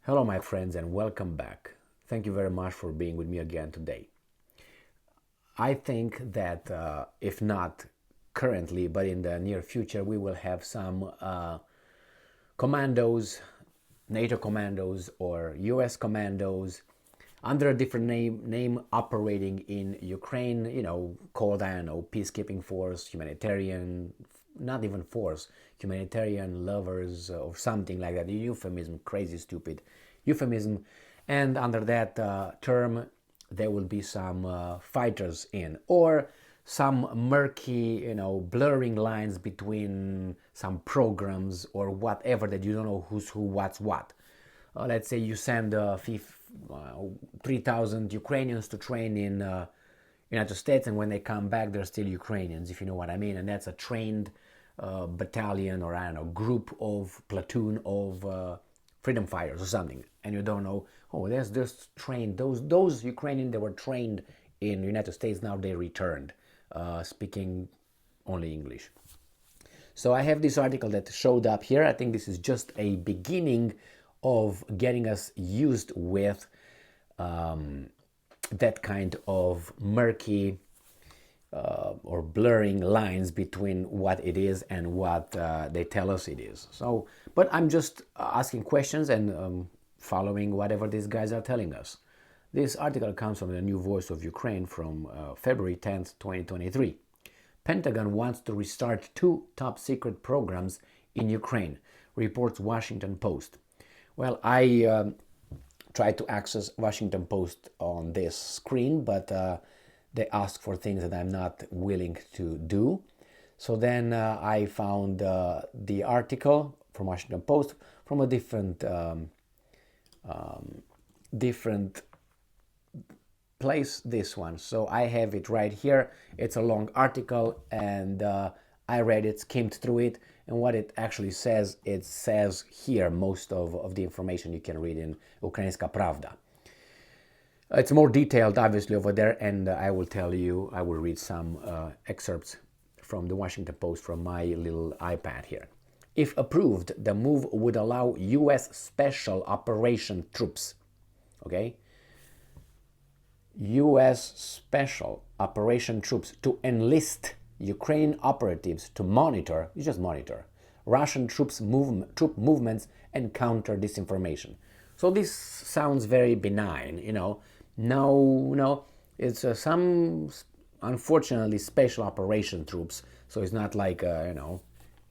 Hello, my friends, and welcome back. Thank you very much for being with me again today. I think that if not currently, but in the near future, we will have some commandos, NATO commandos, or US commandos under a different name operating in Ukraine, called, I don't know, peacekeeping force, humanitarian, not even force, humanitarian lovers or something like that. Euphemism, crazy, stupid euphemism. And under that term, there will be some fighters in, or some murky, blurring lines between some programs or whatever that you don't know who's who, what's what. Let's say you send 3,000 Ukrainians to train in United States, and when they come back, they're still Ukrainians, if you know what I mean. And that's a trained battalion, or I don't know, group of platoon of freedom fighters or something. And you don't know, oh, there's trained, those Ukrainians that were trained in the United States, now they returned, speaking only English. So I have this article that showed up here. I think this is just a beginning of getting us used with that kind of murky or blurring lines between what it is and what they tell us it is. So, but I'm just asking questions and following whatever these guys are telling us. This article comes from the New Voice of Ukraine from February 10th, 2023. Pentagon wants to restart 2 top secret programs in Ukraine, reports Washington Post. Well, I tried to access Washington Post on this screen, but they ask for things that I'm not willing to do. So then I found the article from Washington Post from a different place, this one. So I have it right here. It's a long article, and I read it, skimmed through it, and what it actually says, it says here most of the information you can read in Ukrainska Pravda. It's more detailed, obviously, over there, and I will read some excerpts from the Washington Post from my little iPad here. If approved, the move would allow U.S. Special Operation Troops, okay? U.S. Special Operation Troops to enlist Ukrainian operatives to monitor, Russian troop movements and counter disinformation. So this sounds very benign, No, it's some, unfortunately, special operation troops. So it's not like,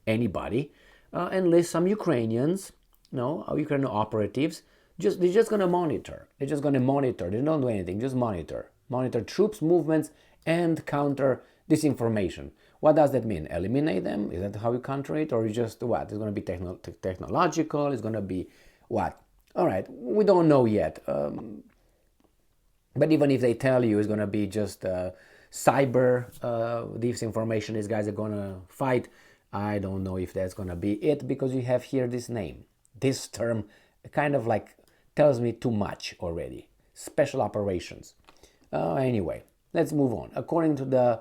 anybody. Enlist some Ukrainians, Ukrainian operatives. They're just going to monitor. They don't do anything, just monitor. Monitor troops, movements, and counter disinformation. What does that mean? Eliminate them? Is that how you counter it? Or just what? It's going to be technological? It's going to be what? All right, we don't know yet. But even if they tell you it's going to be just cyber disinformation, these guys are going to fight, I don't know if that's going to be it, because you have here this name. This term kind of like tells me too much already. Special operations. Anyway, let's move on. According to the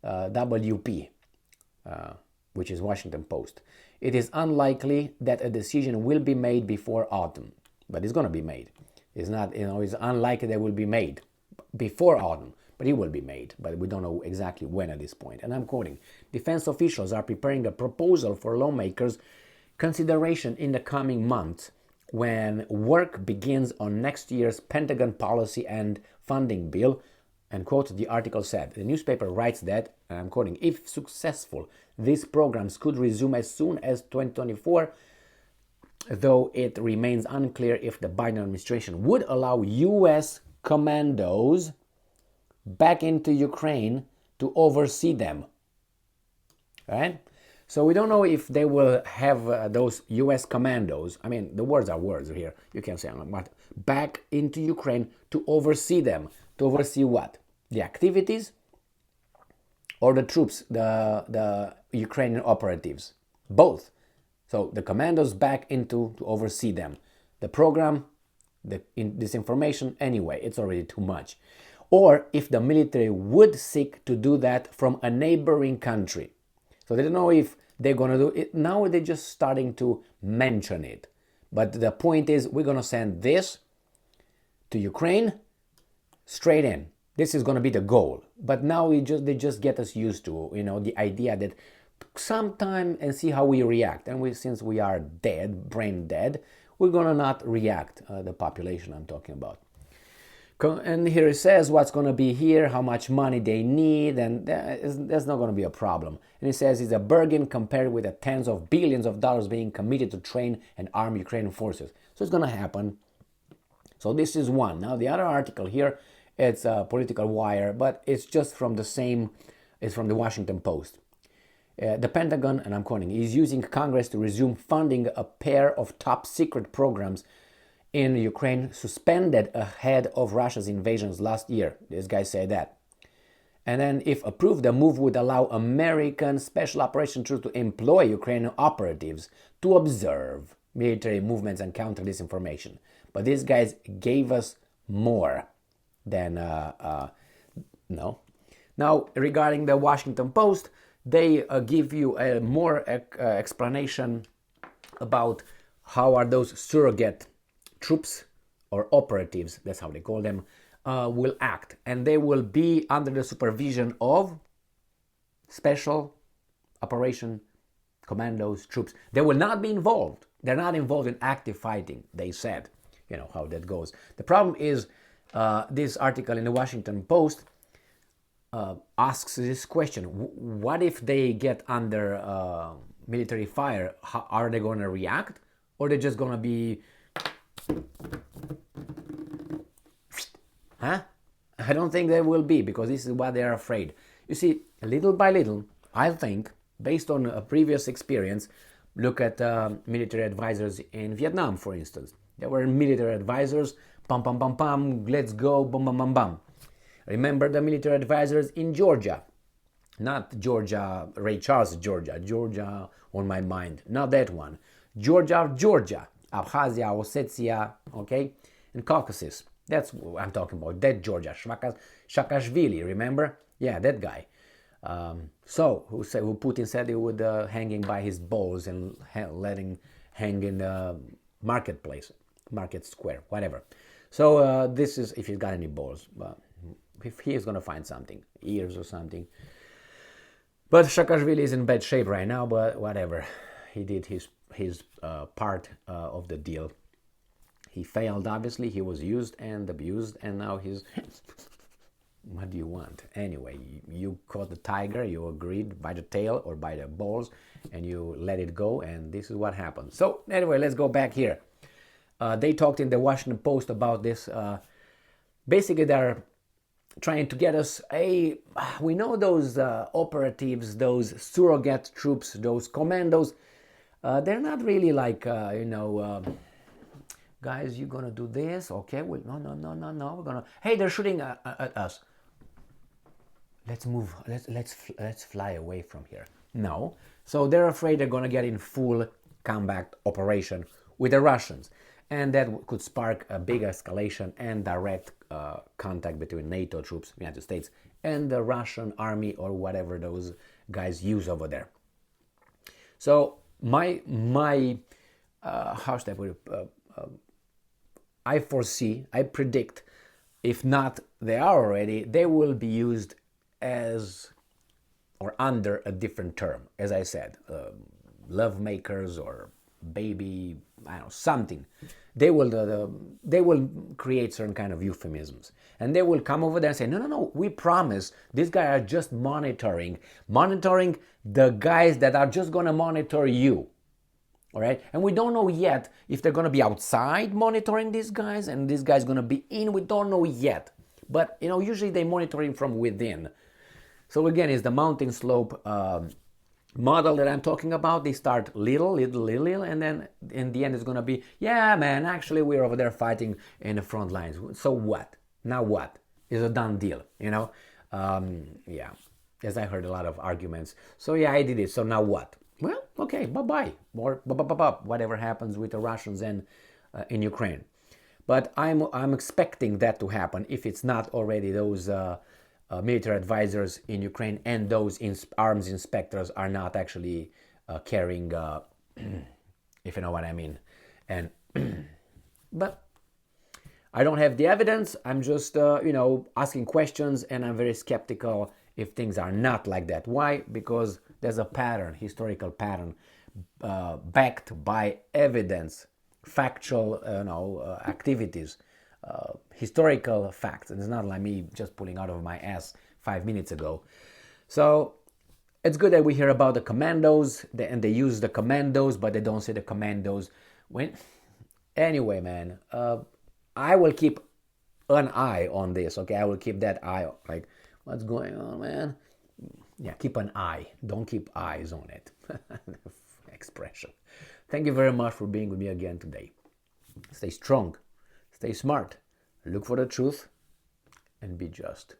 WP, which is Washington Post, it is unlikely that a decision will be made before autumn, but it's going to be made. It's not, it's unlikely that it will be made before autumn, but it will be made. But we don't know exactly when at this point. And I'm quoting, defense officials are preparing a proposal for lawmakers' consideration in the coming months when work begins on next year's Pentagon policy and funding bill. And quote, the article said. The newspaper writes that, and I'm quoting, if successful, these programs could resume as soon as 2024, though it remains unclear if the Biden administration would allow U.S. commandos back into Ukraine to oversee them. All right? So we don't know if they will have those U.S. commandos. I mean, the words are words here. You can say, but back into Ukraine to oversee them. To oversee what? The activities or the troops, the Ukrainian operatives? Both. So the commandos back into to oversee them. The program, this information, anyway, it's already too much. Or if the military would seek to do that from a neighboring country. So they don't know if they're going to do it. Now they're just starting to mention it. But the point is, we're going to send this to Ukraine straight in. This is going to be the goal. But now they just get us used to, the idea that sometime and see how we react. And since we are dead, brain dead, we're going to not react, the population I'm talking about. And here it says what's going to be here, how much money they need, and that's not going to be a problem. And it says it's a bargain compared with the tens of billions of dollars being committed to train and arm Ukrainian forces. So it's going to happen. So this is one. Now the other article here, it's a political wire, but it's just from the same, it's from the Washington Post. The Pentagon, and I'm quoting, is using Congress to resume funding a pair of top secret programs in Ukraine suspended ahead of Russia's invasions last year. This guy said that. And then if approved, the move would allow American special operations troops to employ Ukrainian operatives to observe military movements and counter disinformation. But these guys gave us more than no. Now, regarding the Washington Post, they give you a more explanation about how are those surrogate troops or operatives, that's how they call them, will act. And they will be under the supervision of special operation commandos troops. They will not be involved. They're not involved in active fighting, they said. You know how that goes. The problem is this article in the Washington Post asks this question: what if they get under military fire? How, are they going to react, or they're just going to be, huh? I don't think they will be, because this is what they're afraid. You see, little by little, I think, based on a previous experience, look at military advisors in Vietnam, for instance. There were military advisors, pam, pam, pam, pam, let's go, bam, bam, bam, bam. Remember the military advisors in Georgia. Not Georgia, Ray Charles, Georgia on my mind, not that one. Georgia, Abkhazia, Ossetia, okay, and Caucasus. That's what I'm talking about, that Georgia, Saakashvili, remember? Yeah, that guy. Who Putin said he would hanging by his balls and letting hang in the marketplace, market square, whatever. So this is, if he's got any balls, if he is going to find something, ears or something. But Saakashvili is in bad shape right now, but whatever. He did his part of the deal. He failed, obviously. He was used and abused, and now he's... What do you want? Anyway, you caught the tiger, you agreed by the tail or by the balls, and you let it go, and this is what happened. So anyway, let's go back here. They talked in the Washington Post about this. Basically, they're trying to get us we know those operatives, those surrogate troops, those commandos, they're not really like, guys, you're gonna do this, okay, well, no, we're gonna, hey, they're shooting at us. Let's move, let's fly away from here. No. So they're afraid they're gonna get in full combat operation with the Russians. And that could spark a big escalation and direct contact between NATO troops, United States, and the Russian army or whatever those guys use over there. So my how should I put it? I foresee, I predict, if not they are already, they will be used as or under a different term. As I said, love makers or baby, I don't know, something. They will create certain kind of euphemisms, and they will come over there and say, no, we promise these guys are just monitoring the guys that are just going to monitor you. All right, and we don't know yet if they're going to be outside monitoring these guys and this guy's going to be in. We don't know yet, but usually they monitoring from within. So again, it's the mountain slope model that I'm talking about. They start little, and then in the end it's going to be, yeah, man, actually we're over there fighting in the front lines. So what? Now what? It's a done deal, yeah, as I heard a lot of arguments. So yeah, I did it. So now what? Well, okay, bye-bye, or whatever happens with the Russians and in Ukraine. But I'm expecting that to happen if it's not already those military advisors in Ukraine and those arms inspectors are not actually carrying, if you know what I mean, and But I don't have the evidence. I'm just, asking questions, and I'm very skeptical if things are not like that. Why? Because there's a pattern, historical pattern, backed by evidence, factual, activities, historical facts. And it's not like me just pulling out of my ass 5 minutes ago. So it's good that we hear about the commandos, and they use the commandos, but they don't say the commandos. Anyway, man, I will keep an eye on this, okay? I will keep that eye, like, what's going on, man? Yeah, keep an eye. Don't keep eyes on it. Expression. Thank you very much for being with me again today. Stay strong, stay smart, look for the truth, and be just.